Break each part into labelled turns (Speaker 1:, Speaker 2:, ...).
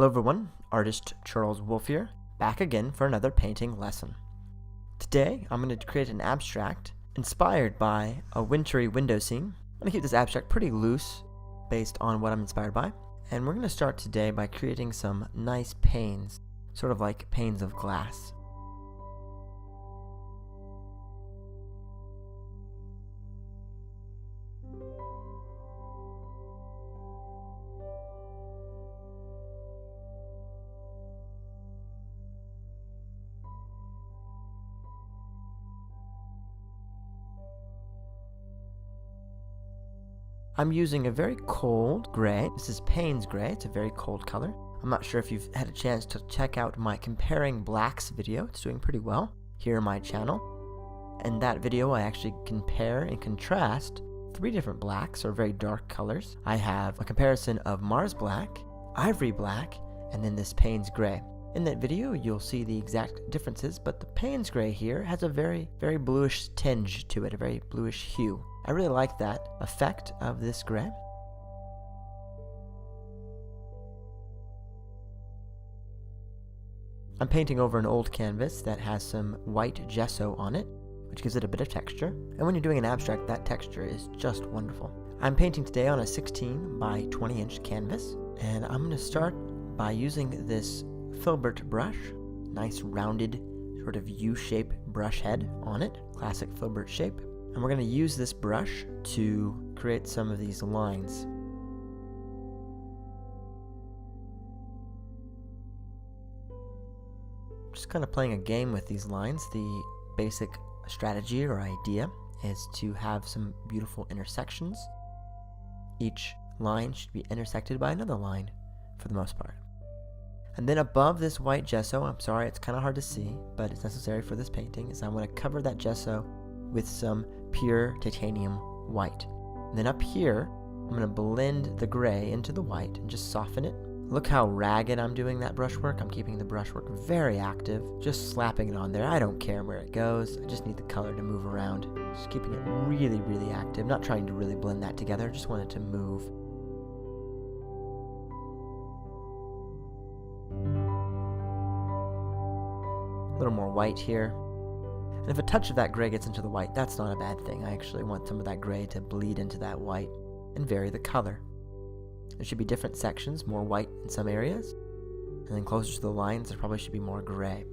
Speaker 1: Hello everyone, artist Charles Wolf here, back again for another painting lesson. Today I'm going to create an abstract inspired by a wintry window scene. I'm going to keep this abstract pretty loose based on what I'm inspired by, and we're going to start today by creating some nice panes, sort of like panes of glass. I'm using a very cold gray. This is Payne's gray. It's a very cold color. I'm not sure if you've had a chance to check out my comparing blacks video. It's doing pretty well here on my channel. In that video, I actually compare and contrast 3 different blacks, or very dark colors. I have a comparison of Mars black, ivory black, and then this Payne's gray. In that video, you'll see the exact differences, but the Payne's gray here has a very bluish tinge to it, a very bluish hue. I really like that effect of this gray. I'm painting over an old canvas that has some white gesso on it, which gives it a bit of texture. And when you're doing an abstract, that texture is just wonderful. I'm painting today on a 16 by 20 inch canvas, and I'm going to start by using this Filbert brush, nice rounded sort of U-shaped brush head on it, classic Filbert shape. And we're going to use this brush to create some of these lines. Just kind of playing a game with these lines. The basic strategy or idea is to have some beautiful intersections. Each line should be intersected by another line for the most part. And then above this white gesso, I'm sorry it's kind of hard to see, but it's necessary for this painting, is I'm going to cover that gesso with some pure titanium white. And then up here, I'm going to blend the gray into the white and just soften it. Look how ragged I'm doing that brushwork. I'm keeping the brushwork very active, just slapping it on there. I don't care where it goes. I just need the color to move around. Just keeping it really active. Not trying to really blend that together. Just want it to move. A little more white here. And if a touch of that gray gets into the white, that's not a bad thing. I actually want some of that gray to bleed into that white and vary the color. There should be different sections, more white in some areas, and then closer to the lines there probably should be more gray.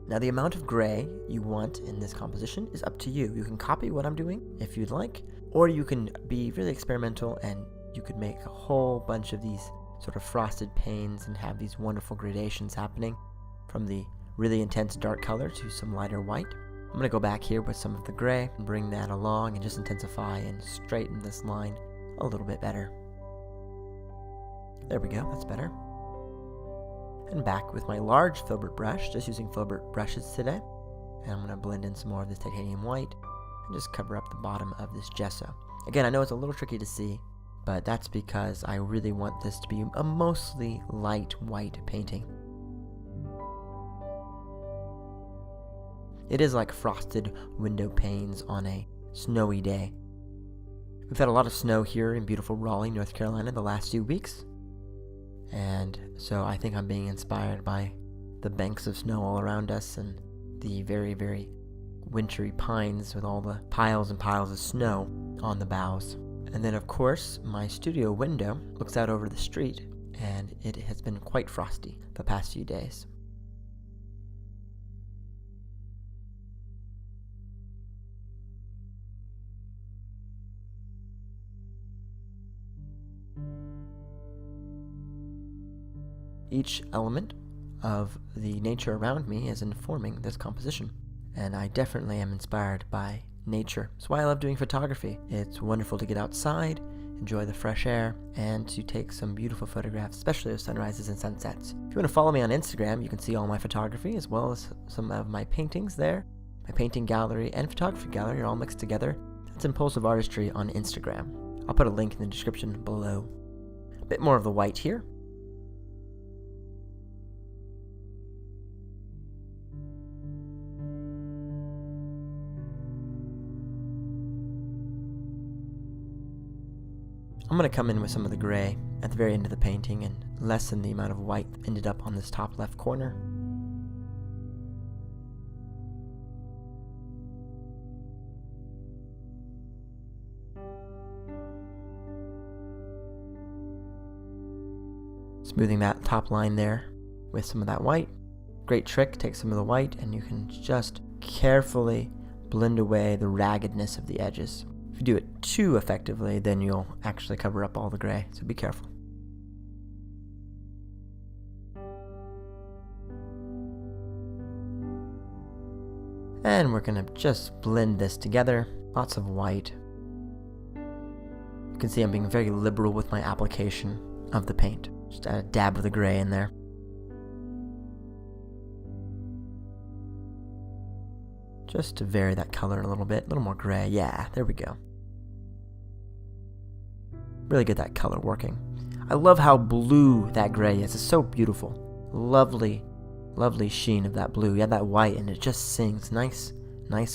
Speaker 1: Now the amount of gray you want in this composition is up to you. You can copy what I'm doing if you'd like, or you can be really experimental and you could make a whole bunch of these sort of frosted panes and have these wonderful gradations happening from the really intense dark color to some lighter white. I'm going to go back here with some of the gray and bring that along and just intensify and straighten this line a little bit better. There we go, that's better. And back with my large Filbert brush, just using Filbert brushes today. And I'm going to blend in some more of this titanium white and just cover up the bottom of this gesso. Again, I know it's a little tricky to see, but that's because I really want this to be a mostly light white painting. It is like frosted window panes on a snowy day. We've had a lot of snow here in beautiful Raleigh, North Carolina the last few weeks. And so I think I'm being inspired by the banks of snow all around us and the very wintry pines with all the piles and piles of snow on the boughs. And then of course my studio window looks out over the street, and it has been quite frosty the past few days. Each element of the nature around me is informing this composition, and I definitely am inspired by nature. That's why I love doing photography. It's wonderful to get outside, enjoy the fresh air, and to take some beautiful photographs, especially of sunrises and sunsets. If you want to follow me on Instagram, you can see all my photography as well as some of my paintings there. My painting gallery and photography gallery are all mixed together. That's Impulsive Artistry on Instagram. I'll put a link in the description below. A bit more of the white here. I'm going to come in with some of the gray at the very end of the painting and lessen the amount of white that ended up on this top left corner. Smoothing that top line there with some of that white. Great trick, take some of the white and you can just carefully blend away the raggedness of the edges. If you do it too effectively, then you'll actually cover up all the gray, so be careful. And we're gonna just blend this together, lots of white. You can see I'm being very liberal with my application of the paint. Just add a dab of the gray in there. Just to vary that color a little bit, a little more gray. Yeah, there we go. Really get that color working. I love how blue that gray is. It's so beautiful. Lovely, lovely sheen of that blue. You have that white and it just sings. Nice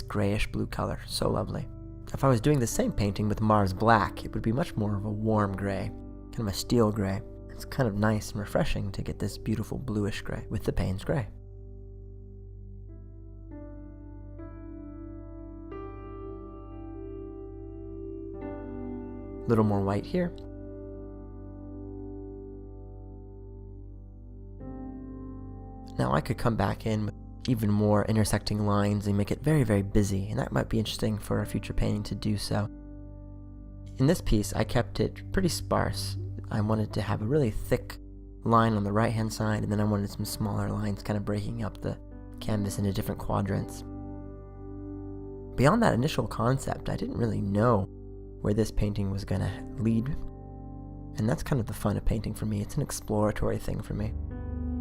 Speaker 1: grayish blue color. So lovely. If I was doing the same painting with Mars Black, it would be much more of a warm gray, kind of a steel gray. It's kind of nice and refreshing to get this beautiful bluish gray with the Payne's gray. A little more white here. Now I could come back in with even more intersecting lines and make it very, very busy, and that might be interesting for a future painting to do so. In this piece, I kept it pretty sparse. I wanted to have a really thick line on the right hand side, and then I wanted some smaller lines kind of breaking up the canvas into different quadrants. Beyond that initial concept, I didn't really know where this painting was going to lead, and that's kind of the fun of painting for me. It's an exploratory thing for me,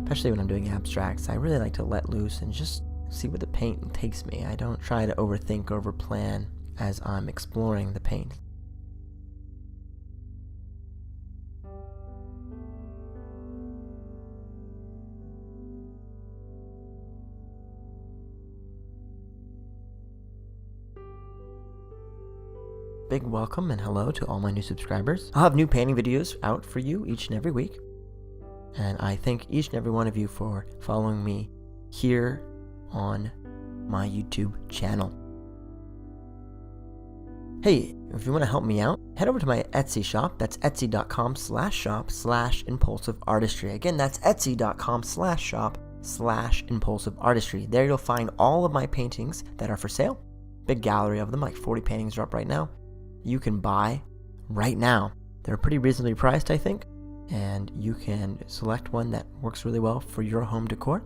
Speaker 1: especially when I'm doing abstracts. I really like to let loose and just see where the paint takes me. I don't try to overthink or overplan as I'm exploring the paint. Big welcome and hello to all my new subscribers. I'll have new painting videos out for you each and every week. And I thank each and every one of you for following me here on my YouTube channel. Hey, if you want to help me out, head over to my Etsy shop. That's etsy.com/shop/impulsiveartistry. Again, that's etsy.com/shop/impulsiveartistry. There you'll find all of my paintings that are for sale. Big gallery of them, like 40 paintings are up right now. You can buy right now. They're pretty reasonably priced, I think, and you can select one that works really well for your home decor.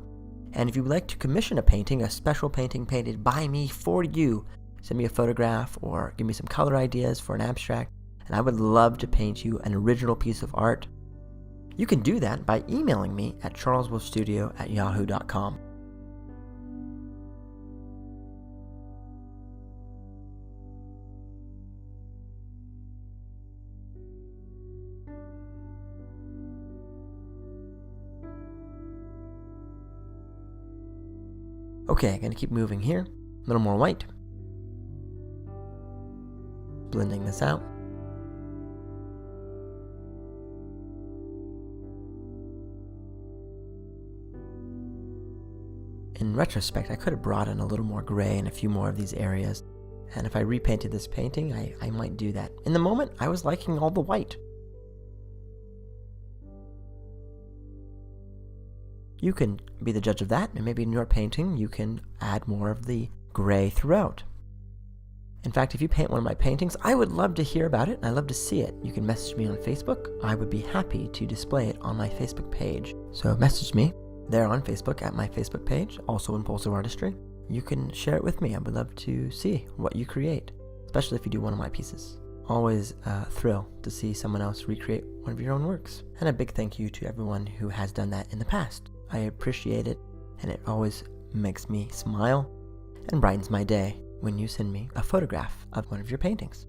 Speaker 1: And if you would like to commission a painting, a special painting painted by me for you, send me a photograph or give me some color ideas for an abstract, and I would love to paint you an original piece of art. You can do that by emailing me at charleswolfstudio@yahoo.com. Okay, I'm going to keep moving here. A little more white. Blending this out. In retrospect, I could have brought in a little more gray in a few more of these areas. And if I repainted this painting, I might do that. In the moment, I was liking all the white. You can be the judge of that, and maybe in your painting you can add more of the gray throughout. In fact, if you paint one of my paintings, I would love to hear about it, and I'd love to see it. You can message me on Facebook. I would be happy to display it on my Facebook page. So message me there on Facebook at my Facebook page, also Impulsive Artistry. You can share it with me. I would love to see what you create, especially if you do one of my pieces. Always a thrill to see someone else recreate one of your own works. And a big thank you to everyone who has done that in the past. I appreciate it, and it always makes me smile and brightens my day when you send me a photograph of one of your paintings.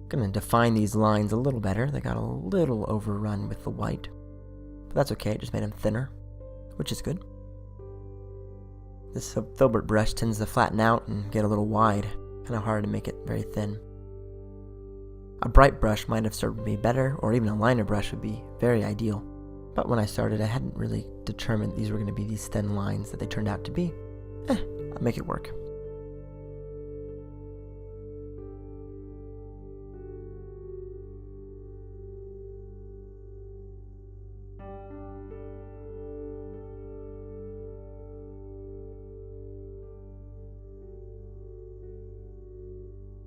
Speaker 1: Gonna define these lines a little better. They got a little overrun with the white, but that's okay, it just made them thinner, which is good. This Filbert brush tends to flatten out and get a little wide, kind of hard to make it very thin. A bright brush might have served me better, or even a liner brush would be very ideal. But when I started, I hadn't really determined these were going to be these thin lines that they turned out to be. I'll make it work.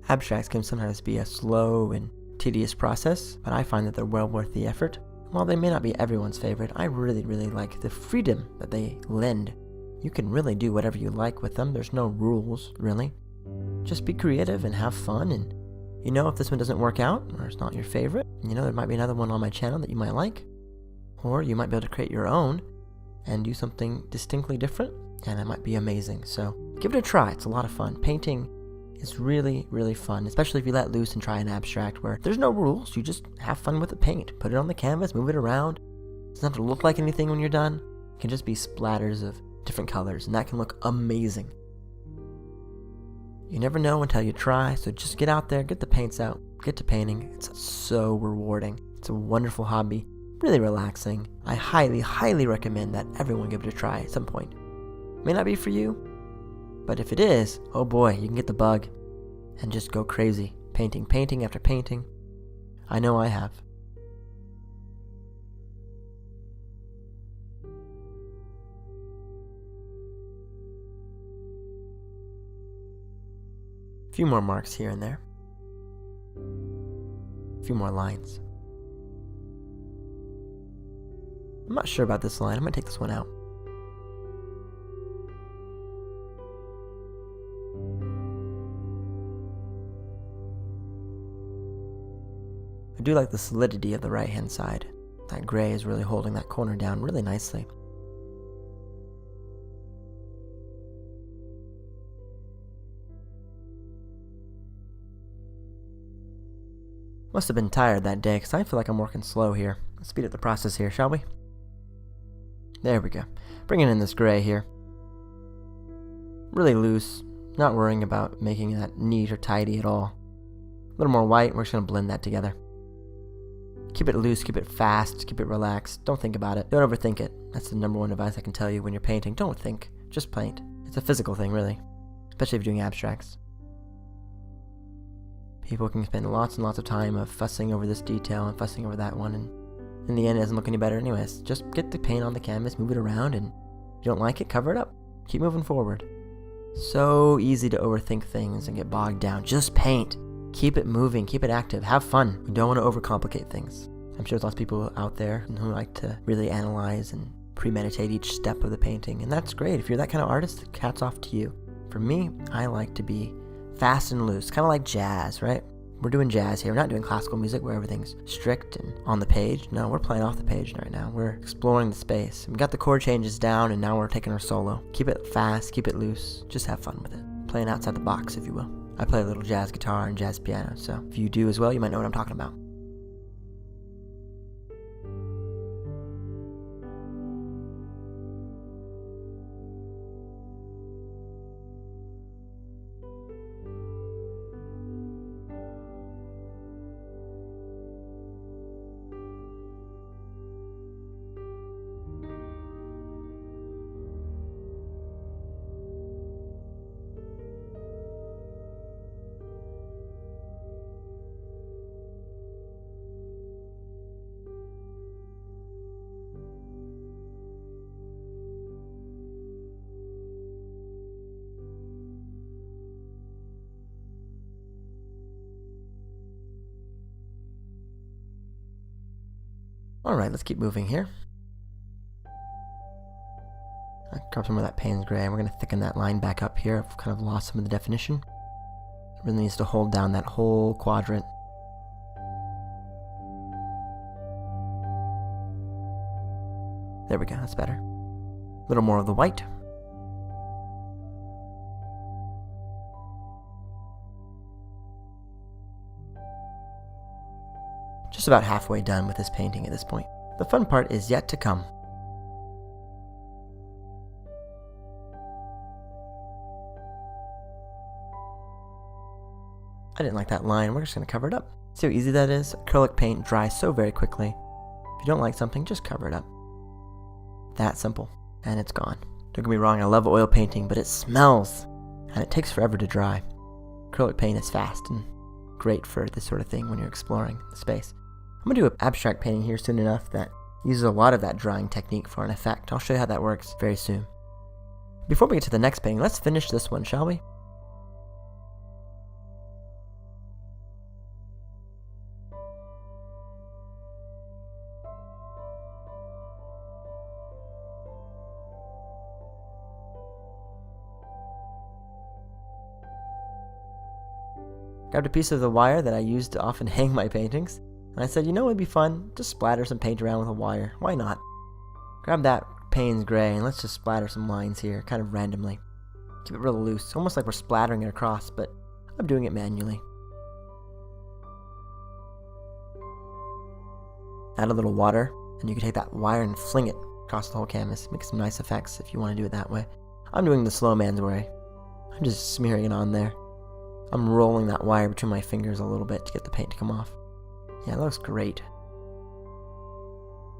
Speaker 1: Abstracts can sometimes be a slow and tedious process, but I find that they're well worth the effort. While they may not be everyone's favorite, I really like the freedom that they lend. You can really do whatever you like with them. There's no rules, really. Just be creative and have fun, and if this one doesn't work out, or it's not your favorite, there might be another one on my channel that you might like. Or you might be able to create your own and do something distinctly different, and it might be amazing. So give it a try. It's a lot of fun. Painting is really fun, especially if you let loose and try an abstract where there's no rules. You just have fun with the paint. Put it on the canvas, move it around. It doesn't have to look like anything when you're done. It can just be splatters of different colors, and that can look amazing. You never know until you try, so just get out there, get the paints out, get to painting. It's so rewarding. It's a wonderful hobby, really relaxing. I highly recommend that everyone give it a try at some point. May not be for you, but if it is, oh boy, you can get the bug and just go crazy. Painting after painting. I know I have. A few more marks here and there. A few more lines. I'm not sure about this line. I might take this one out. I do like the solidity of the right hand side. That gray is really holding that corner down really nicely. Must have been tired that day because I feel like I'm working slow here. Let's speed up the process here, shall we? There we go. Bringing in this gray here. Really loose, not worrying about making that neat or tidy at all. A little more white, we're just going to blend that together. Keep it loose, keep it fast, keep it relaxed. Don't think about it. Don't overthink it. That's the number one advice I can tell you when you're painting. Don't think. Just paint. It's a physical thing, really. Especially if you're doing abstracts. People can spend lots and lots of time of fussing over this detail and fussing over that one, and in the end it doesn't look any better anyways. Just get the paint on the canvas, move it around, and if you don't like it, cover it up. Keep moving forward. So easy to overthink things and get bogged down. Just paint. Keep it moving, keep it active, have fun. We don't want to overcomplicate things. I'm sure there's lots of people out there who like to really analyze and premeditate each step of the painting, and that's great. If you're that kind of artist, hats off to you. For me, I like to be fast and loose, kind of like jazz, right? We're doing jazz here. We're not doing classical music where everything's strict and on the page. No, we're playing off the page right now. We're exploring the space. We got the chord changes down, and now we're taking our solo. Keep it fast, keep it loose. Just have fun with it. Playing outside the box, if you will. I play a little jazz guitar and jazz piano, so if you do as well, you might know what I'm talking about. Alright, let's keep moving here. I grab some of that Payne's gray, and we're going to thicken that line back up here. I've kind of lost some of the definition. It really needs to hold down that whole quadrant. There we go, that's better. A little more of the white. Just about halfway done with this painting at this point. The fun part is yet to come. I didn't like that line. We're just going to cover it up. See how easy that is? Acrylic paint dries so very quickly. If you don't like something, just cover it up. That simple. And it's gone. Don't get me wrong, I love oil painting, but it smells. And it takes forever to dry. Acrylic paint is fast and great for this sort of thing when you're exploring the space. I'm going to do an abstract painting here soon enough that uses a lot of that drying technique for an effect. I'll show you how that works very soon. Before we get to the next painting, let's finish this one, shall we? Grabbed a piece of the wire that I used to often hang my paintings, and I said, you know, it'd be fun, just splatter some paint around with a wire. Why not? Grab that Payne's gray, and let's just splatter some lines here, kind of randomly. Keep it real loose, almost like we're splattering it across, but I'm doing it manually. Add a little water, and you can take that wire and fling it across the whole canvas. Make some nice effects if you want to do it that way. I'm doing the slow man's way. I'm just smearing it on there. I'm rolling that wire between my fingers a little bit to get the paint to come off. Yeah, that looks great.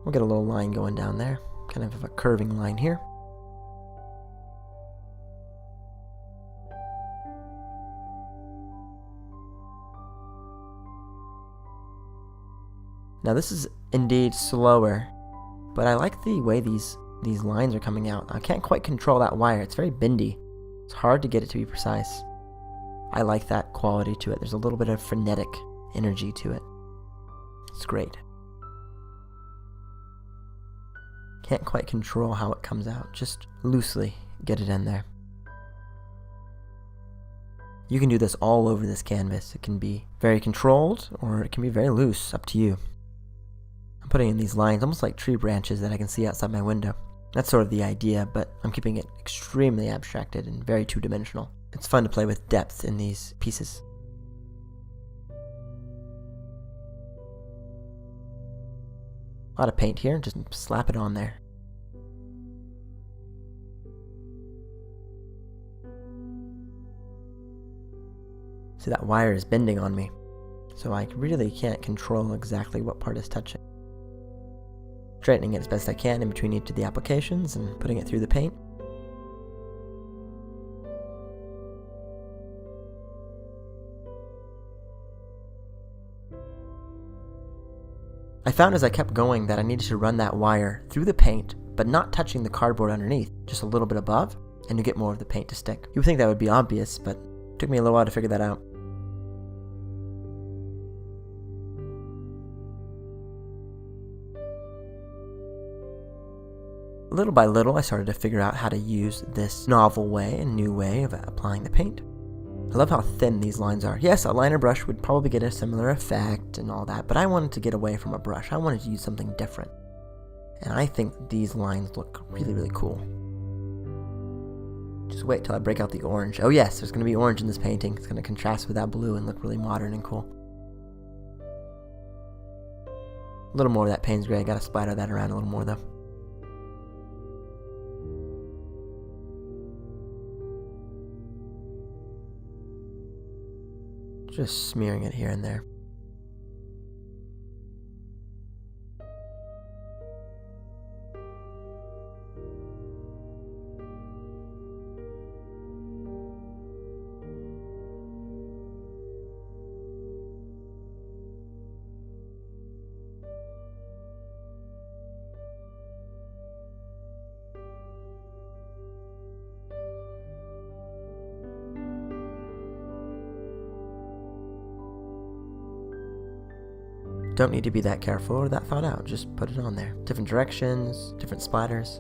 Speaker 1: We'll get a little line going down there. Kind of a curving line here. Now this is indeed slower, but I like the way these lines are coming out. I can't quite control that wire. It's very bendy. It's hard to get it to be precise. I like that quality to it. There's a little bit of frenetic energy to it. It's great. Can't quite control how it comes out. Just loosely get it in there. You can do this all over this canvas. It can be very controlled or it can be very loose, up to you. I'm putting in these lines almost like tree branches that I can see outside my window. That's sort of the idea, but I'm keeping it extremely abstracted and very two-dimensional. It's fun to play with depth in these pieces. A lot of paint here, just slap it on there. See, that wire is bending on me, so I really can't control exactly what part is touching. Straightening it as best I can in between each of the applications and putting it through the paint. I found as I kept going that I needed to run that wire through the paint, but not touching the cardboard underneath, just a little bit above, and you get more of the paint to stick. You would think that would be obvious, but it took me a little while to figure that out. Little by little, I started to figure out how to use this novel way and new way of applying the paint. I love how thin these lines are. Yes, a liner brush would probably get a similar effect and all that, but I wanted to get away from a brush. I wanted to use something different. And I think these lines look really, really cool. Just wait till I break out the orange. Oh yes, there's going to be orange in this painting. It's going to contrast with that blue and look really modern and cool. A little more of that Payne's gray. I got to splatter that around a little more though. Just smearing it here and there. Don't need to be that careful or that thought out, just put it on there. Different directions, different splatters.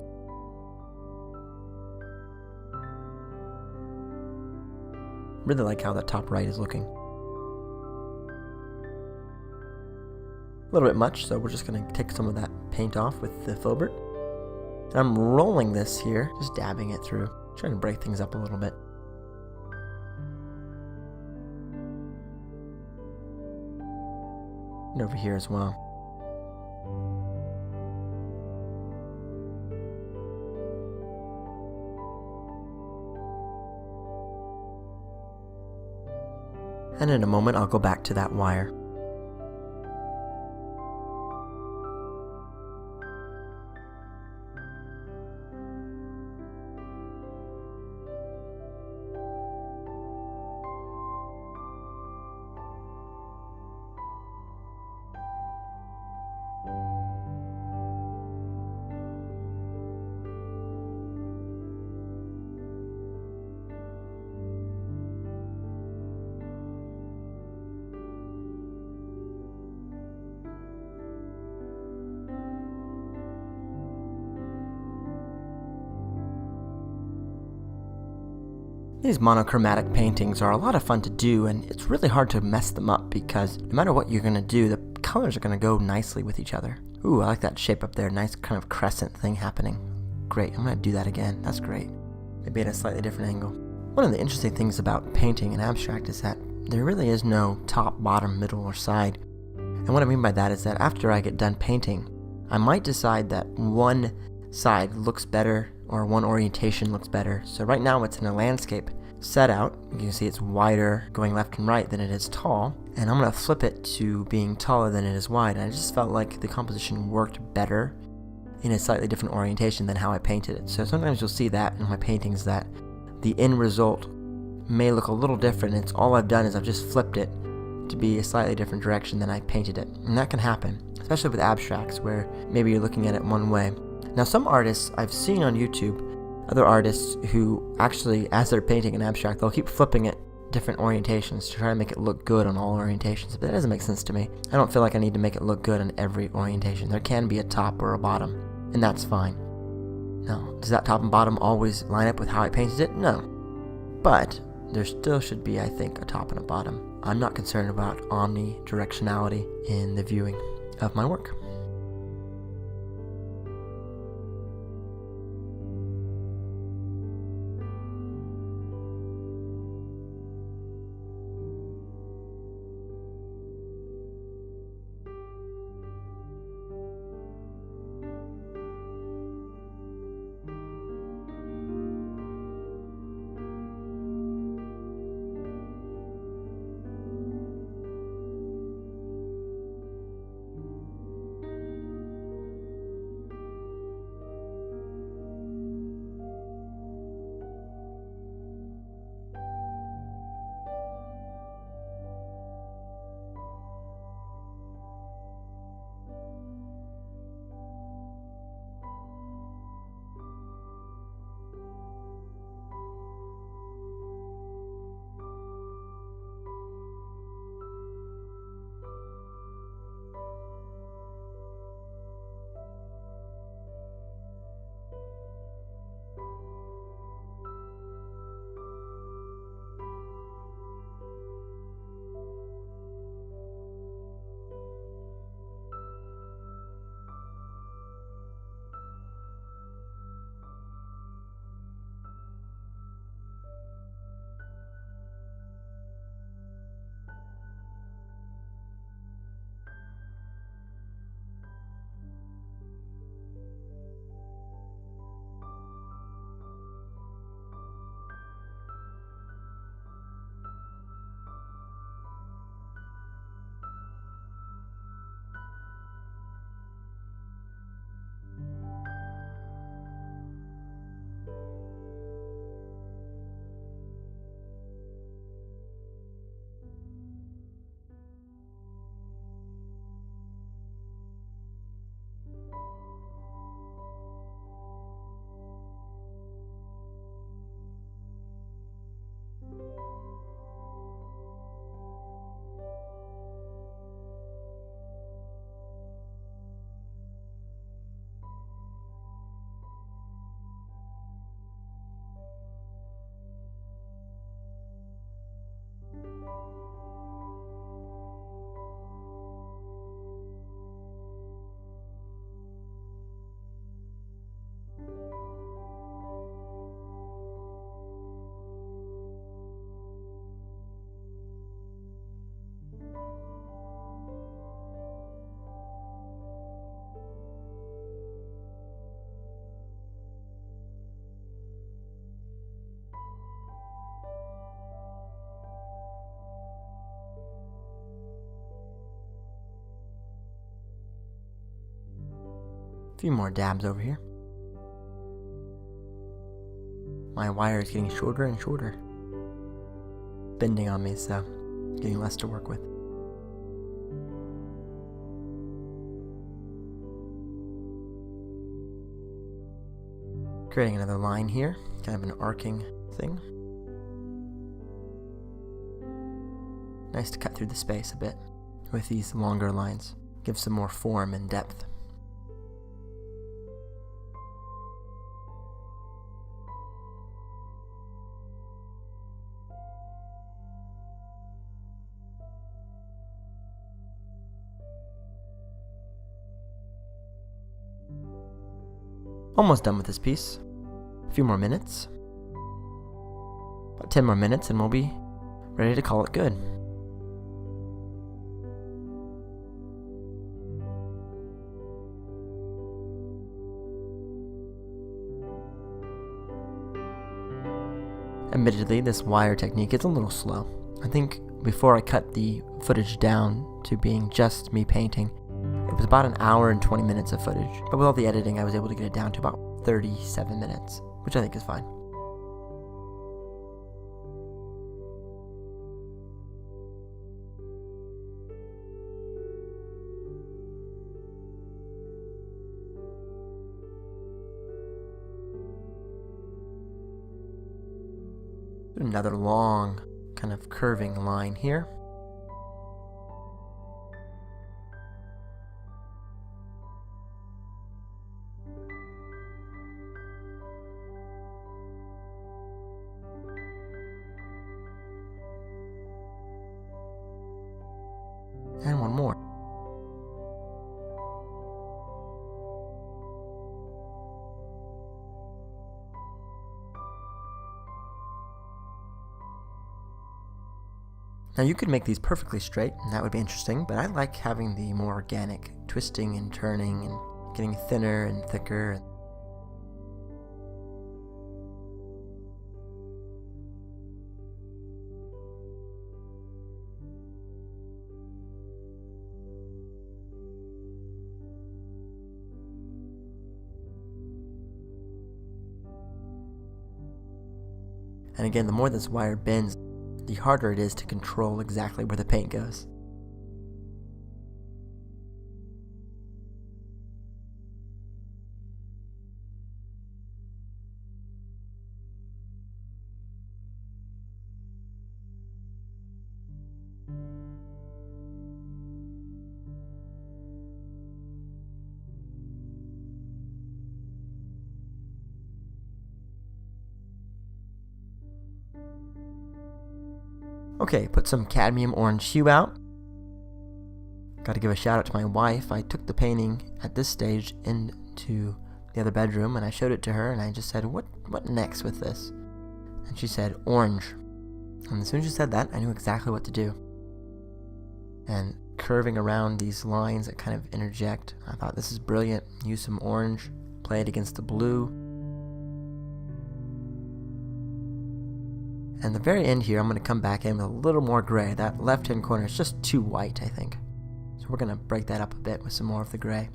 Speaker 1: Really like how the top right is looking. A little bit much, so we're just going to take some of that paint off with the Filbert. And I'm rolling this here, just dabbing it through, trying to break things up a little bit. and over here as well. And in a moment, I'll go back to that wire. These monochromatic paintings are a lot of fun to do, and it's really hard to mess them up because no matter what you're going to do, the colors are going to go nicely with each other. Ooh, I like that shape up there. Nice kind of crescent thing happening. Great, I'm going to do that again. That's great. Maybe at a slightly different angle. One of the interesting things about painting and abstract is that there really is no top, bottom, middle, or side. And what I mean by that is that after I get done painting, I might decide that one side looks better or one orientation looks better. So right now it's in a landscape set out. You can see it's wider going left and right than it is tall. And I'm going to flip it to being taller than it is wide. And I just felt like the composition worked better in a slightly different orientation than how I painted it. So sometimes you'll see that in my paintings that the end result may look a little different. It's all I've done is I've just flipped it to be a slightly different direction than I painted it. And that can happen, especially with abstracts where maybe you're looking at it one way. Now some artists I've seen on YouTube, other artists who actually, as they're painting an abstract, they'll keep flipping it different orientations to try to make it look good on all orientations, but that doesn't make sense to me. I don't feel like I need to make it look good on every orientation. There can be a top or a bottom, and that's fine. Now, does that top and bottom always line up with how I painted it? No. But there still should be, I think, a top and a bottom. I'm not concerned about omnidirectionality in the viewing of my work. few more dabs over here. My wire is getting shorter and shorter. Bending on me, so getting less to work with. Creating another line here, kind of an arcing thing. Nice to cut through the space a bit with these longer lines. Give some more form and depth. Almost done with this piece. A few more minutes. About 10 more minutes and we'll be ready to call it good. Admittedly, this wire technique is a little slow. I think before I cut the footage down to being just me painting, it was about an hour and 20 minutes of footage, but with all the editing I was able to get it down to about 37 minutes, which I think is fine. Another long, kind of curving line here. And one more. Now you could make these perfectly straight, and that would be interesting, but I like having the more organic, twisting and turning and getting thinner and thicker. And again, the more this wire bends, the harder it is to control exactly where the paint goes. Okay, put some Cadmium Orange Hue out. Got to give a shout out to my wife. I took the painting at this stage into the other bedroom and I showed it to her and I just said, what next with this? And she said, orange. And as soon as she said that, I knew exactly what to do. And curving around these lines that kind of interject, I thought this is brilliant. Use some orange, play it against the blue. And the very end here, I'm going to come back in with a little more gray. That left-hand corner is just too white, I think. So we're going to break that up a bit with some more of the gray.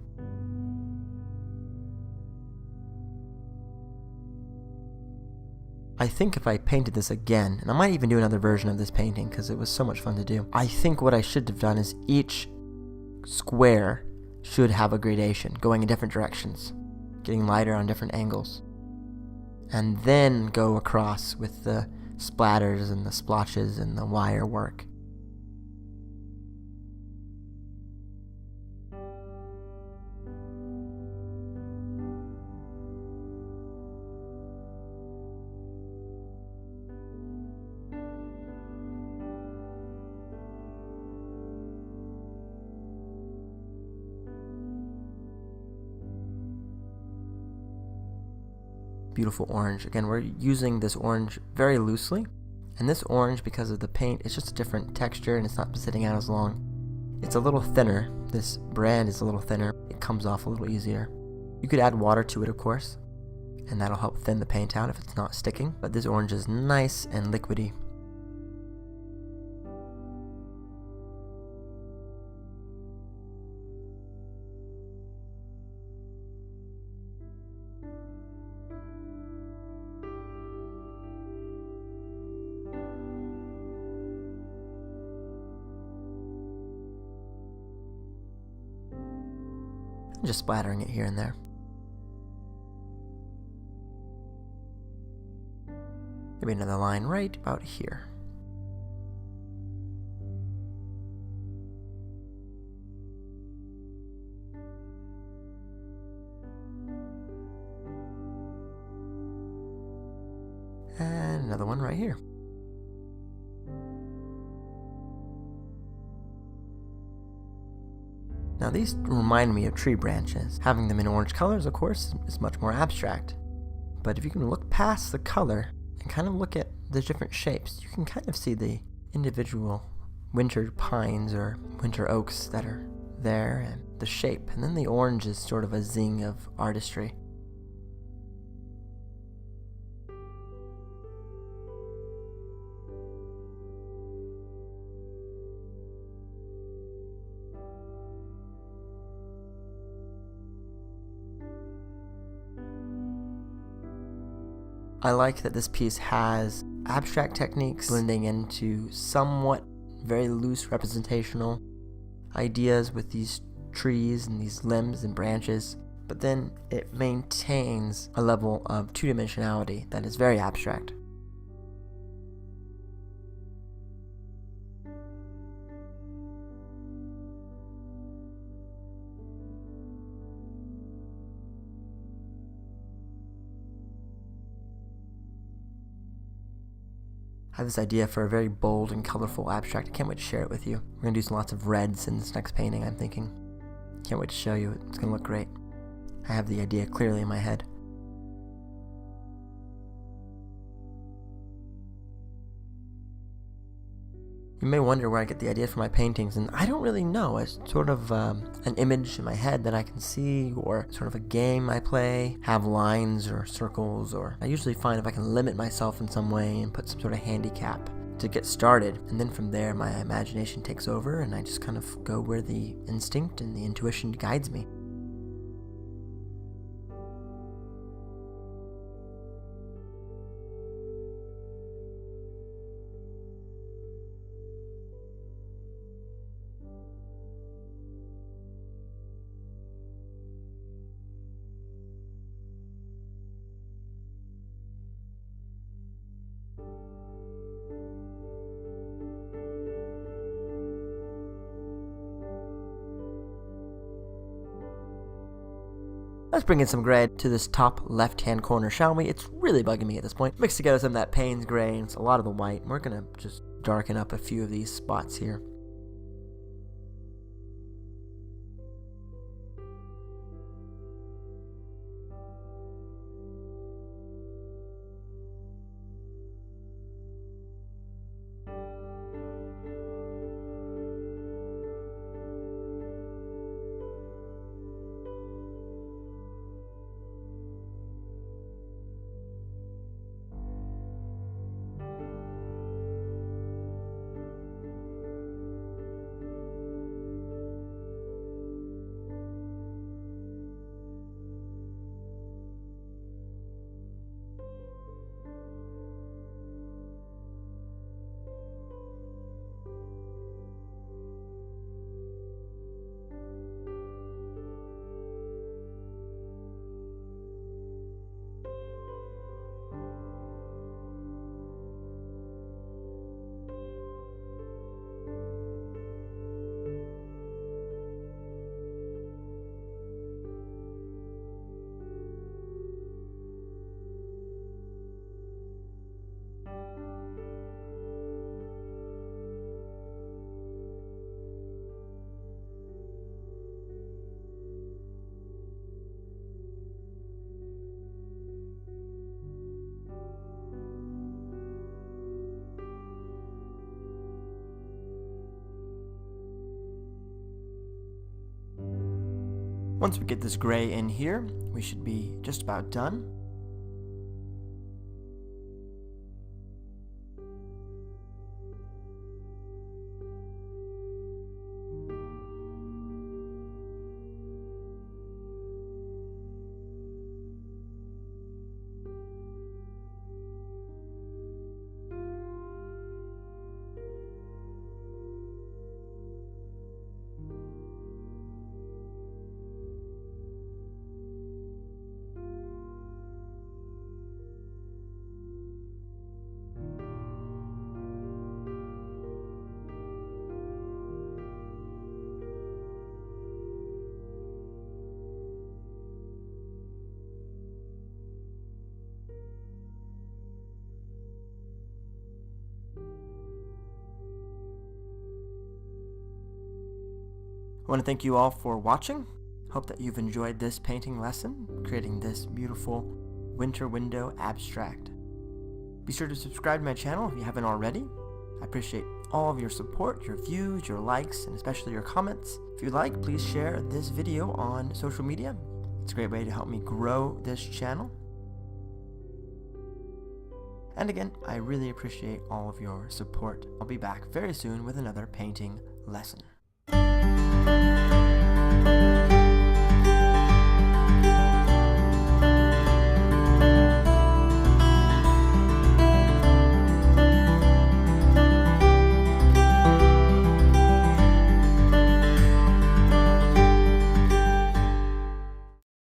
Speaker 1: I think if I painted this again, and I might even do another version of this painting because it was so much fun to do. I think what I should have done is each square should have a gradation going in different directions, getting lighter on different angles. And then go across with the splatters and the splotches and the wire work. Beautiful orange. Again, we're using this orange very loosely, and this orange, because of the paint, it's just a different texture and it's not sitting out as long. It's a little thinner. This brand is a little thinner. It comes off a little easier. You could add water to it, of course, and that'll help thin the paint out if it's not sticking, but this orange is nice and liquidy. just splattering it here and there. Maybe another line right about here. And another one right here. Now these remind me of tree branches. Having them in orange colors, of course, is much more abstract. But if you can look past the color and kind of look at the different shapes, you can kind of see the individual winter pines or winter oaks that are there and the shape. And then the orange is sort of a zing of artistry. I like that this piece has abstract techniques blending into somewhat very loose representational ideas with these trees and these limbs and branches, but then it maintains a level of two-dimensionality that is very abstract. I have this idea for a very bold and colorful abstract. I can't wait to share it with you. We're going to do some lots of reds in this next painting, I'm thinking. Can't wait to show you. It's going to look great. I have the idea clearly in my head. You may wonder where I get the idea for my paintings, and I don't really know. It's sort of an image in my head that I can see, or sort of a game I play, have lines or circles, or I usually find if I can limit myself in some way and put some sort of handicap to get started, and then from there my imagination takes over and I just kind of go where the instinct and the intuition guides me. Let's bring in some gray to this top left-hand corner, shall we? It's really bugging me at this point. Mix together some of that Payne's gray and a lot of the white. We're going to just darken up a few of these spots here. Once we get this gray in here, we should be just about done. I want to thank you all for watching. Hope that you've enjoyed this painting lesson, creating this beautiful winter window abstract. Be sure to subscribe to my channel if you haven't already. I appreciate all of your support, your views, your likes, and especially your comments. If you'd like, please share this video on social media. It's a great way to help me grow this channel. And again, I really appreciate all of your support. I'll be back very soon with another painting lesson.